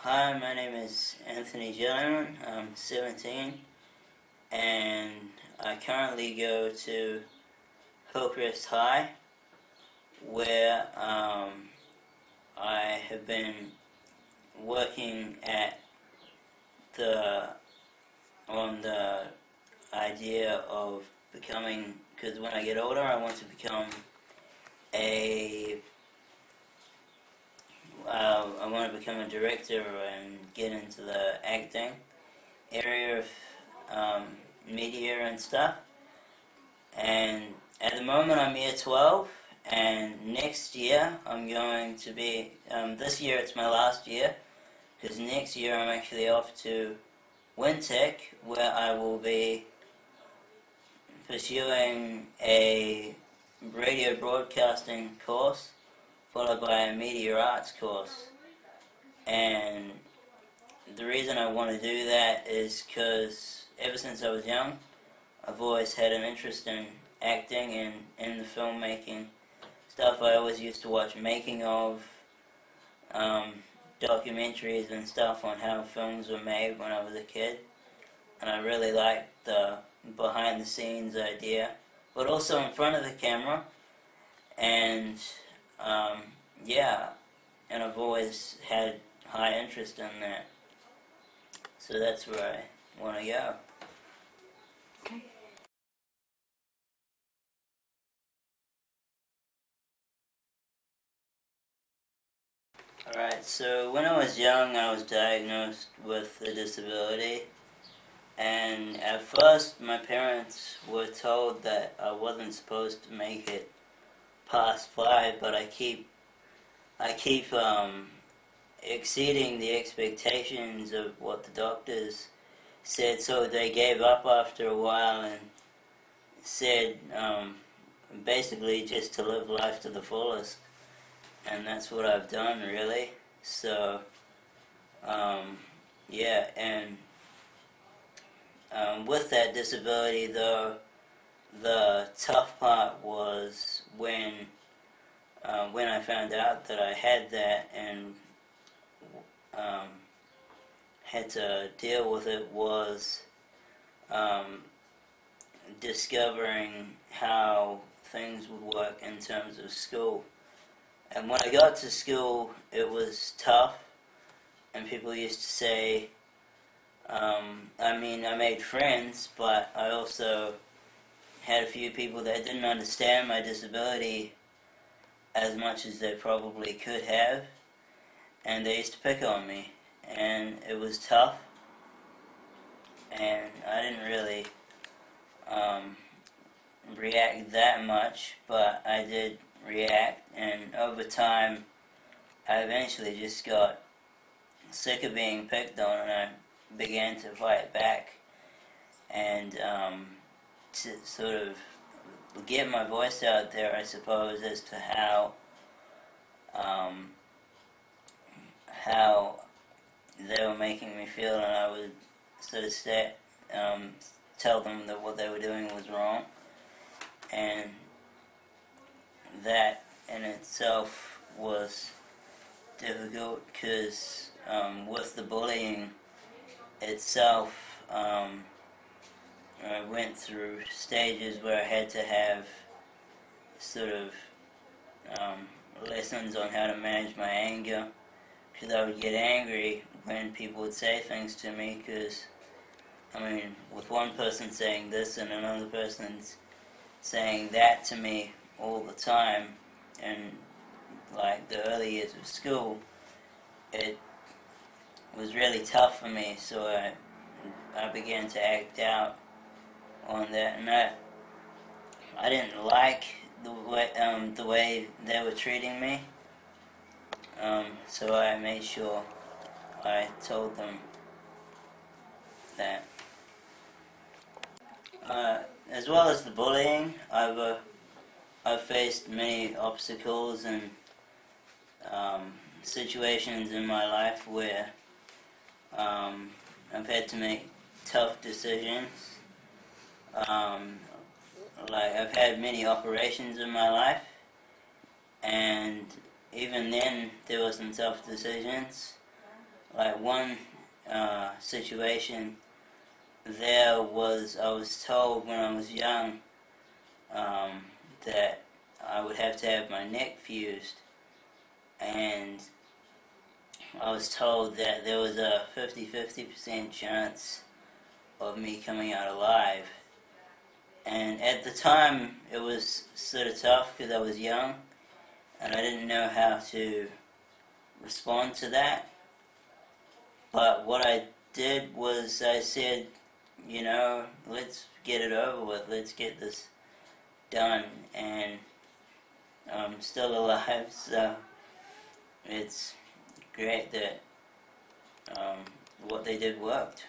Hi, my name is Anthony Jellyman. I'm 17 and I currently go to Hillcrest High where I have been working on the idea of becoming, because when I get older I want to become I want to become a director and get into the acting area of media and stuff. And at the moment I'm year 12, and next year I'm going to be, this year it's my last year, because next year I'm actually off to Wintec, where I will be pursuing a radio broadcasting course followed by a media arts course. And the reason I want to do that is because ever since I was young I've always had an interest in acting and in the filmmaking stuff. I always used to watch making of documentaries and stuff on how films were made when I was a kid, and I really liked the behind the scenes idea, but also in front of the camera. And yeah, and I've always had high interest in that, so that's where I want to go. Okay. Alright, so when I was young I was diagnosed with a disability, and at first my parents were told that I wasn't supposed to make it past 5, but I keep exceeding the expectations of what the doctors said, so they gave up after a while and said basically just to live life to the fullest. And that's what I've done, really. So yeah, and with that disability though, the tough part was when I found out that I had that and had to deal with it, was discovering how things would work in terms of school. And when I got to school, it was tough, and people used to say, I mean, I made friends, but I also had a few people that didn't understand my disability as much as they probably could have, and they used to pick on me, and it was tough, and I didn't really react that much, but I did react, and over time I eventually just got sick of being picked on, and I began to fight back and to sort of get my voice out there, I suppose, as to how they were making me feel, and I would sort of tell them that what they were doing was wrong. And that in itself was difficult, because with the bullying itself, I went through stages where I had to have sort of lessons on how to manage my anger, because I would get angry when people would say things to me, because, I mean, with one person saying this and another person's saying that to me all the time, and like the early years of school, it was really tough for me, so I began to act out on that, and I didn't like the way they were treating me, so I made sure I told them that. As well as the bullying, I've faced many obstacles and situations in my life where I've had to make tough decisions. Like, I've had many operations in my life, and even then there were some tough decisions. like one situation there was, I was told when I was young that I would have to have my neck fused, and I was told that there was a 50% chance of me coming out alive. And at the time, it was sort of tough because I was young and I didn't know how to respond to that. But what I did was I said, you know, let's get it over with, let's get this done. And I'm still alive, so it's great that what they did worked.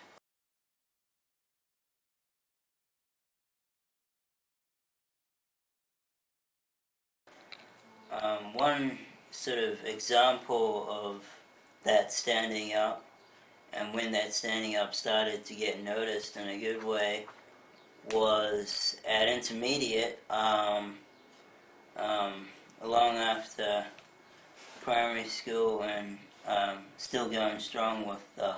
One sort of example of that standing up, and when that standing up started to get noticed in a good way, was at intermediate, long after primary school, and still going strong with the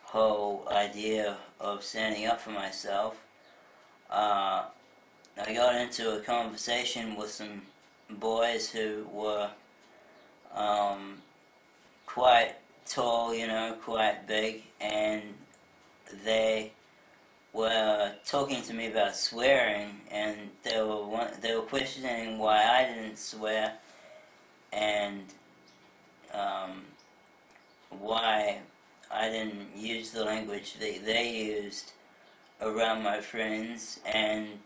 whole idea of standing up for myself. I got into a conversation with some boys who were quite tall, you know, quite big, and they were talking to me about swearing, and they were questioning why I didn't swear, and why I didn't use the language that they used around my friends, and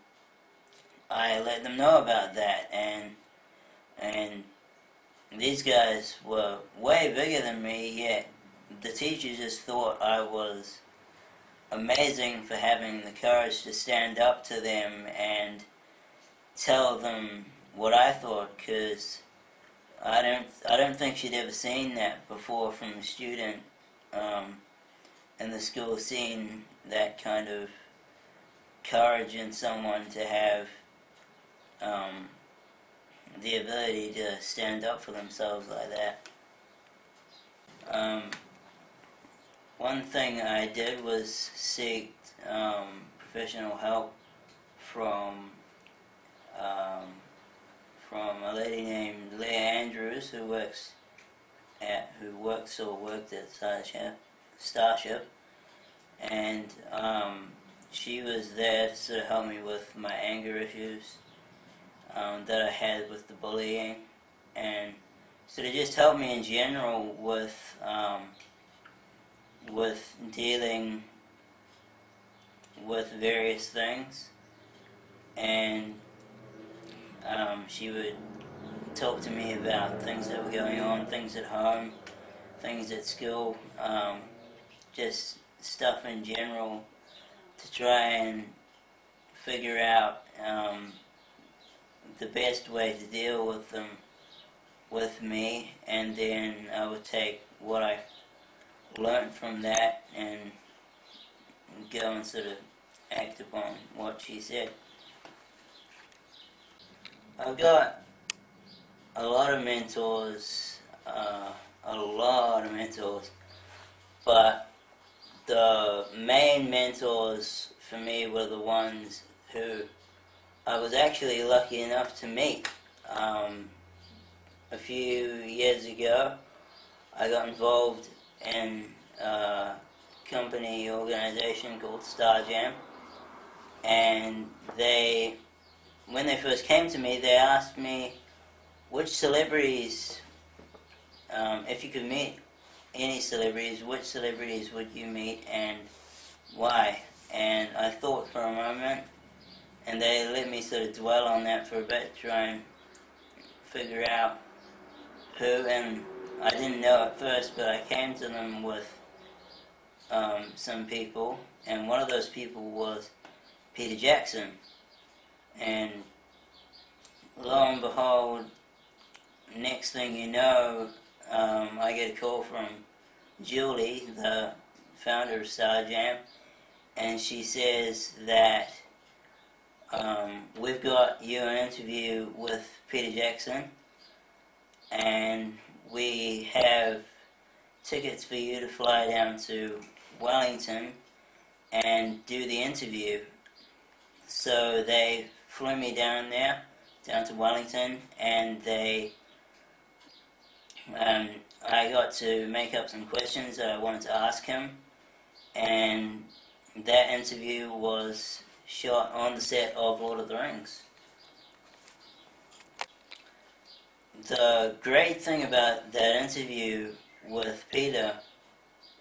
I let them know about that, and these guys were way bigger than me, yet the teacher just thought I was amazing for having the courage to stand up to them and tell them what I thought, because I don't think she'd ever seen that before from a student in the school, seeing that kind of courage in someone to have the ability to stand up for themselves like that. One thing I did was seek professional help from a lady named Leah Andrews, who worked at Starship, and she was there to sort of help me with my anger issues that I had with the bullying, and sort of just helped me in general with dealing with various things. And she would talk to me about things that were going on, things at home, things at school, just stuff in general, to try and figure out the best way to deal with them with me, and then I would take what I learned from that and go and sort of act upon what she said. I've got a lot of mentors, but the main mentors for me were the ones who I was actually lucky enough to meet. A few years ago, I got involved in a company organization called Star Jam, and when they first came to me, they asked me which celebrities, if you could meet any celebrities, which celebrities would you meet and why? And I thought for a moment, and they let me sort of dwell on that for a bit, try and figure out who, and I didn't know at first, but I came to them with some people, and one of those people was Peter Jackson. And lo and behold, next thing you know, I get a call from Julie, the founder of Star Jam, and she says that we've got you an interview with Peter Jackson, and we have tickets for you to fly down to Wellington and do the interview. So they flew me down there, down to Wellington, and I got to make up some questions that I wanted to ask him, and that interview was shot on the set of Lord of the Rings. The great thing about that interview with Peter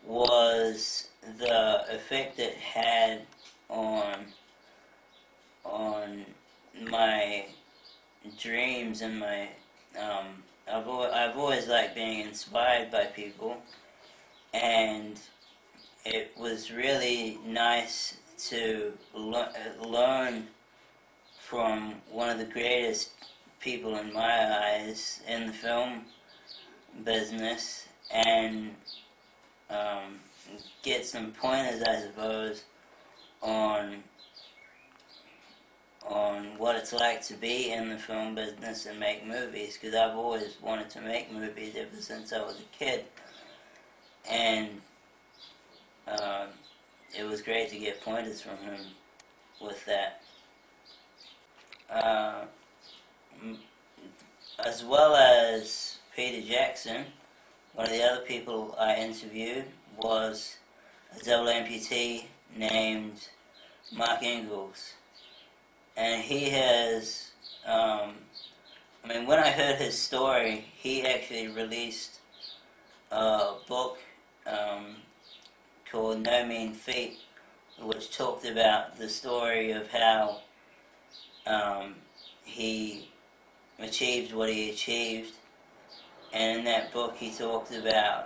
was the effect it had on my dreams and my I've always liked being inspired by people, and it was really nice to learn from one of the greatest people in my eyes in the film business, and get some pointers, I suppose, on what it's like to be in the film business and make movies, because I've always wanted to make movies ever since I was a kid, and it was great to get pointers from him with that. As well as Peter Jackson, one of the other people I interviewed was a double amputee named Mark Ingalls. And he has, when I heard his story, he actually released a book called No Mean Feat, which talked about the story of how he achieved what he achieved. And in that book he talked about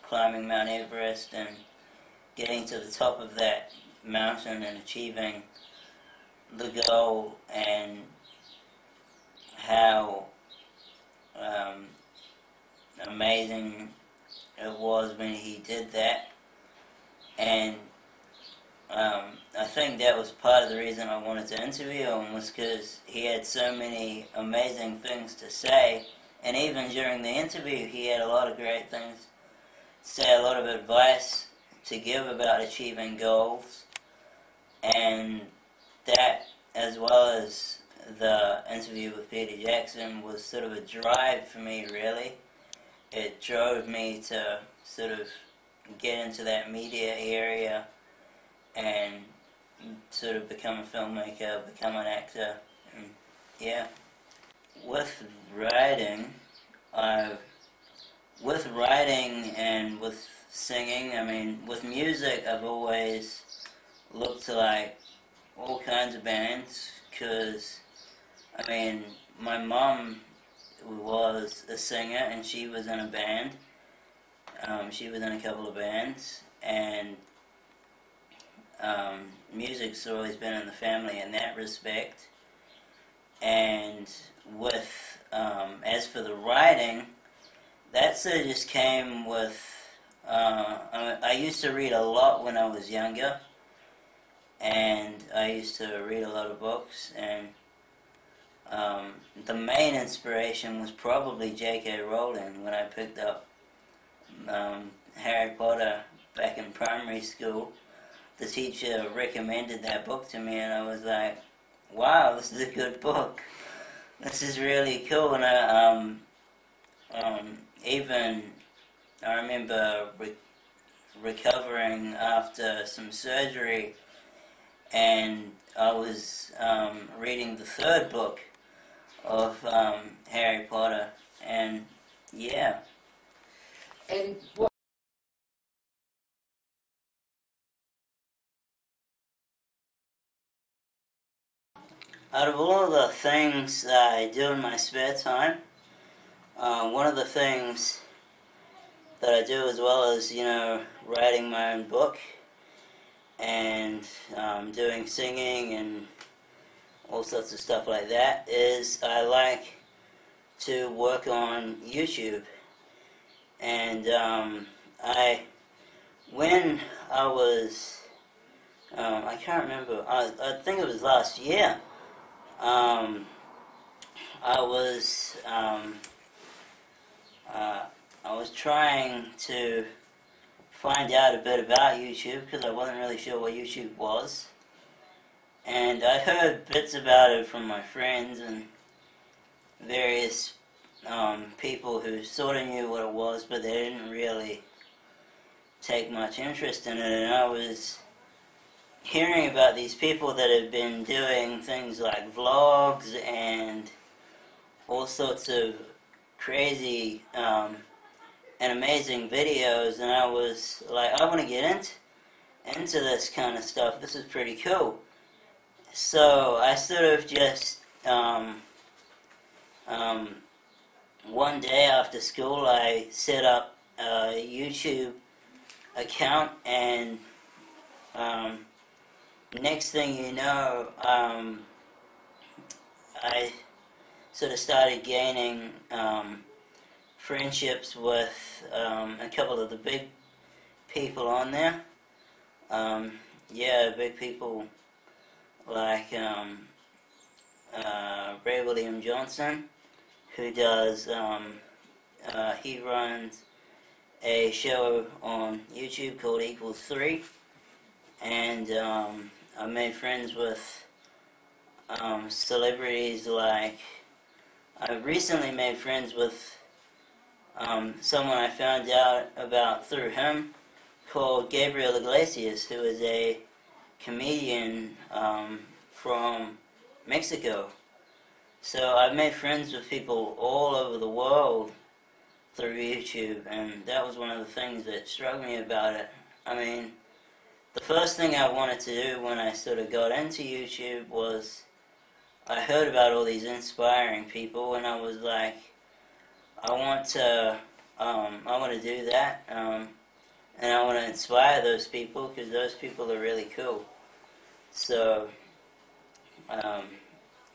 climbing Mount Everest and getting to the top of that mountain and achieving the goal, and how amazing it was when he did that. And I think that was part of the reason I wanted to interview him, was because he had so many amazing things to say, and even during the interview he had a lot of great things to say, a lot of advice to give about achieving goals. And that, as well as the interview with Peter Jackson, was sort of a drive for me, really. It drove me to sort of get into that media area and sort of become a filmmaker, become an actor, and yeah. With writing and with singing, with music, I've always looked to like all kinds of bands, because my mom was a singer and she was in a band. She was in a couple of bands, and music's always been in the family in that respect. And with as for the writing, that sort of just came with I used to read a lot when I was younger, and I used to read a lot of books, and the main inspiration was probably J.K. Rowling. When I picked up Harry Potter back in primary school, the teacher recommended that book to me, and I was like, wow, this is a good book. This is really cool. And I remember recovering after some surgery, and I was reading the third book of Harry Potter, and yeah. And what? Out of all the things that I do in my spare time, one of the things that I do, as well as, writing my own book and doing singing and all sorts of stuff like that, is I like to work on YouTube. And when I was, I can't remember, I think it was last year, I I was trying to find out a bit about YouTube because I wasn't really sure what YouTube was. And I heard bits about it from my friends and various people who sort of knew what it was, but they didn't really take much interest in it. And I was hearing about these people that have been doing things like vlogs and all sorts of crazy and amazing videos, and I was like, I want to get into this kind of stuff. This is pretty cool. So I sort of just one day after school, I set up a YouTube account, and next thing you know, I sort of started gaining friendships with a couple of the big people on there. Yeah, big people like Ray William Johnson, who does, he runs a show on YouTube called Equals 3, and I made friends with celebrities like, I recently made friends with someone I found out about through him called Gabriel Iglesias, who is a comedian from Mexico. So I've made friends with people all over the world through YouTube, and that was one of the things that struck me about it. I mean, the first thing I wanted to do when I sort of got into YouTube was I heard about all these inspiring people, and I was like, I want to do that, and I want to inspire those people because those people are really cool. So,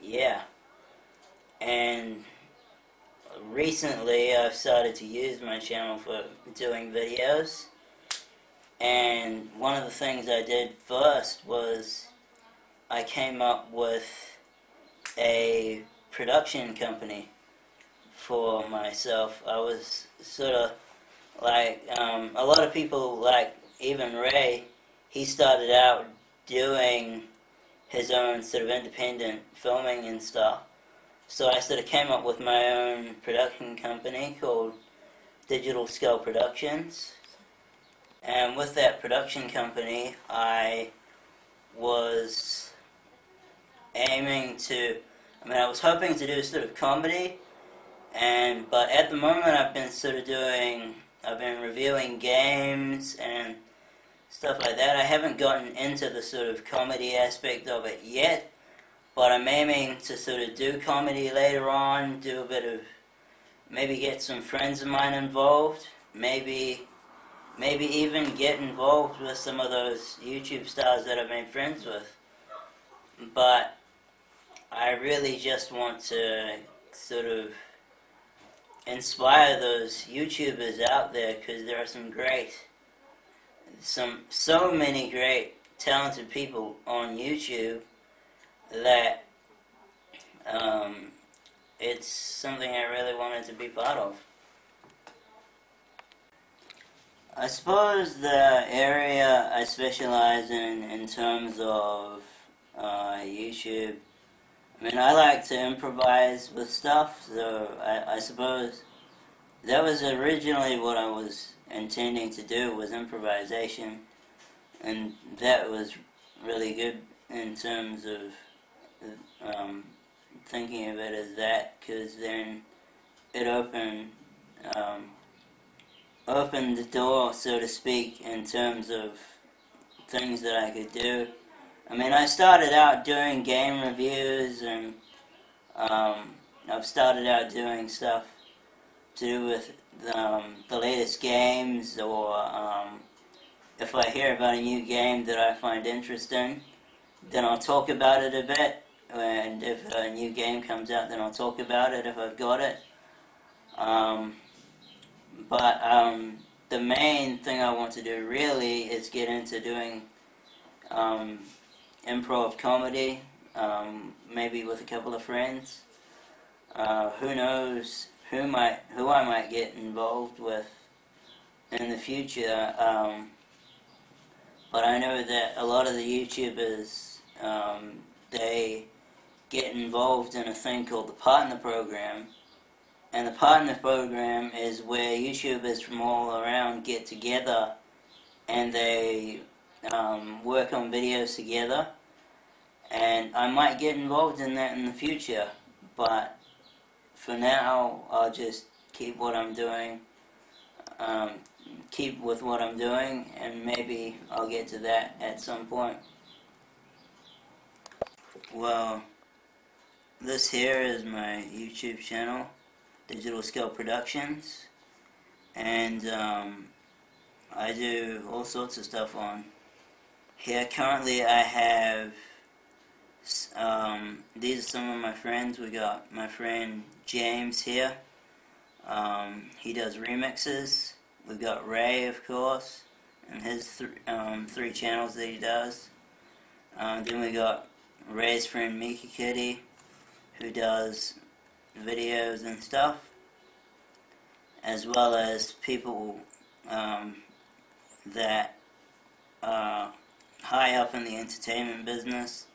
yeah. And recently I've started to use my channel for doing videos, and one of the things I did first was I came up with a production company for myself. I was sort of like, a lot of people, like even Ray, he started out doing his own sort of independent filming and stuff. So I sort of came up with my own production company called Digital Scale Productions. And with that production company, I was aiming to, I was hoping to do sort of comedy, but at the moment I've been reviewing games and stuff like that. I haven't gotten into the sort of comedy aspect of it yet, but I'm aiming to sort of do comedy later on, do a bit of, maybe get some friends of mine involved, maybe even get involved with some of those YouTube stars that I've made friends with. But I really just want to sort of inspire those YouTubers out there, because there are so many great, talented people on YouTube that it's something I really wanted to be part of. I suppose the area I specialize in terms of YouTube, I like to improvise with stuff, so I suppose that was originally what I was intending to do, was improvisation, and that was really good in terms of thinking of it as that, because then it opened the door, so to speak, in terms of things that I could do. I started out doing game reviews, and I've started out doing stuff to do with the latest games, or if I hear about a new game that I find interesting, then I'll talk about it a bit, and if a new game comes out, then I'll talk about it if I've got it. But the main thing I want to do really is get into doing improv comedy, maybe with a couple of friends. Who knows who I might get involved with in the future. But I know that a lot of the YouTubers, they get involved in a thing called the partner program. And the partner program is where YouTubers from all around get together and they work on videos together. And I might get involved in that in the future, but for now I'll just keep what I'm doing, keep with what I'm doing, and maybe I'll get to that at some point. Well, this here is my YouTube channel, Digital Scale Productions, and I do all sorts of stuff on here. Currently I have, these are some of my friends. We got my friend James here, he does remixes. We've got Ray, of course, and his three channels that he does. Then we got Ray's friend Mika Kitty, who does videos and stuff, as well as people that are high up in the entertainment business,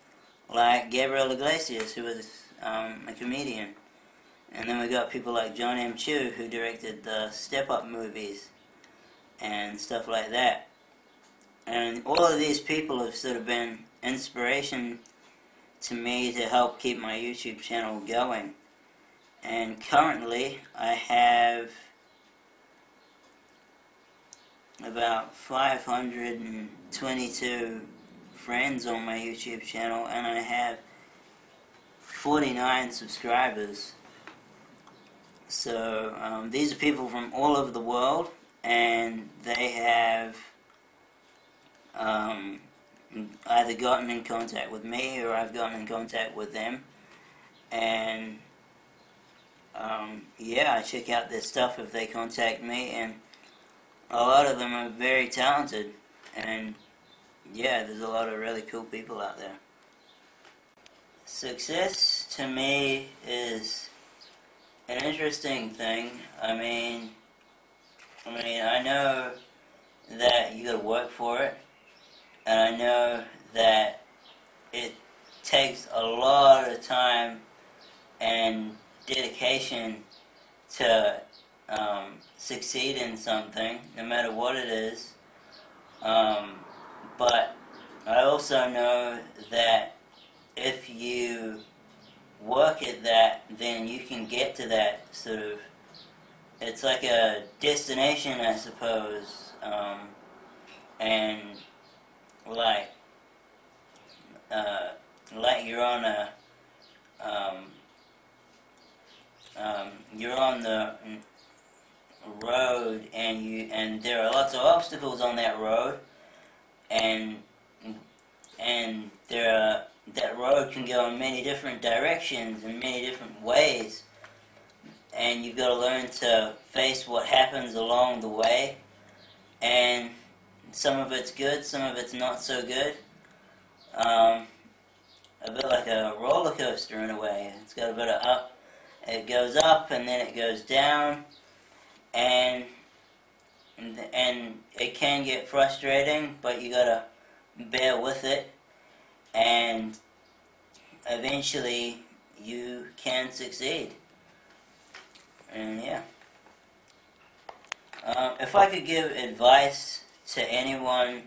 like Gabriel Iglesias, who is a comedian. And then we got people like John M. Chu, who directed the Step Up movies and stuff like that. And all of these people have sort of been inspiration to me to help keep my YouTube channel going. And currently I have about 522 friends on my YouTube channel, and I have 49 subscribers. So these are people from all over the world, and they have either gotten in contact with me or I've gotten in contact with them. And yeah, I check out their stuff if they contact me, and a lot of them are very talented, and yeah, there's a lot of really cool people out there. Success to me is an interesting thing. I mean, I know that you gotta work for it, and I know that it takes a lot of time and dedication to succeed in something, no matter what it is. But I also know that if you work at that, then you can get to that sort of, it's like a destination, I suppose, and like you're on a, you're on the road, and there are lots of obstacles on that road, and that road can go in many different directions in many different ways, and you've got to learn to face what happens along the way, and some of it's good, some of it's not so good. A bit like a roller coaster in a way. It's got a bit of up, it goes up and then it goes down, and it can get frustrating, but you gotta bear with it, and eventually you can succeed. And yeah, if I could give advice to anyone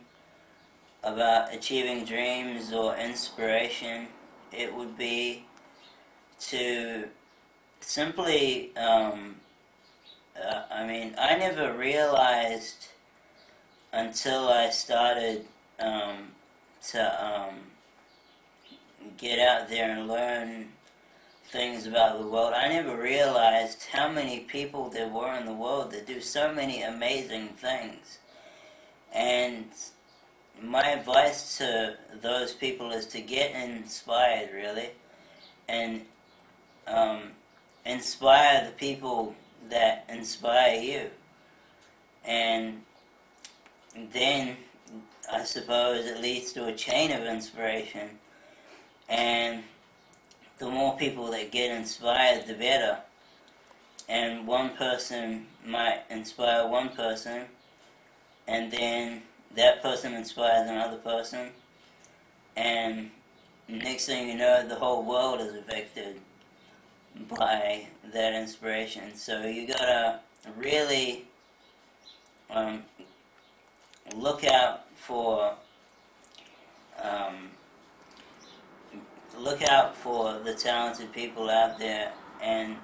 about achieving dreams or inspiration, it would be to simply, I never realized until I started to get out there and learn things about the world. I never realized how many people there were in the world that do so many amazing things. And my advice to those people is to get inspired, really, and inspire the people that inspire you. And then, I suppose, it leads to a chain of inspiration, and the more people that get inspired, the better. and one person might inspire one person, and then that person inspires another person, and next thing you know, the whole world is affected by that inspiration. So you gotta really um, look out for um, the talented people out there, and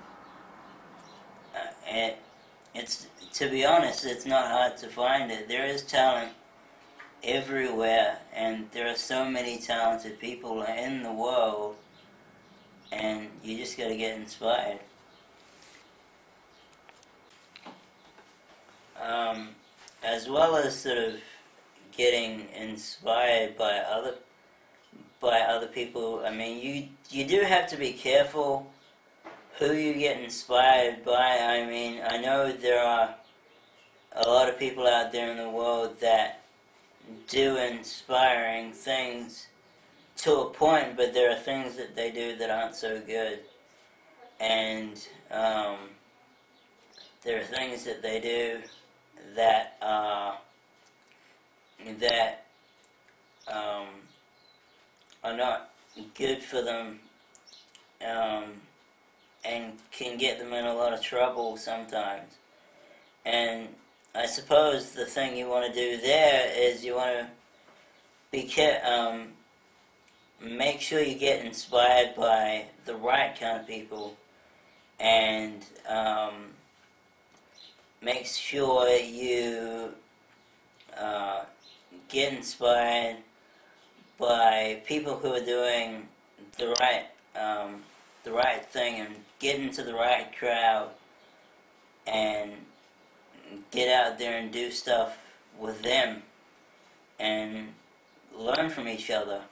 it's, to be honest, it's not hard to find it. There is talent everywhere, and there are so many talented people in the world, and you just got to get inspired. As well as sort of getting inspired by other people. I mean, you do have to be careful who you get inspired by. I mean, I know there are a lot of people out there in the world that do inspiring things to a point, but there are things that they do that aren't so good, and there are things that they do that um, are not good for them, and can get them in a lot of trouble sometimes. And I suppose the thing you want to do there is you want to make sure you get inspired by the right kind of people, and make sure you get inspired by people who are doing the right thing, and get into the right crowd, and get out there and do stuff with them, and learn from each other.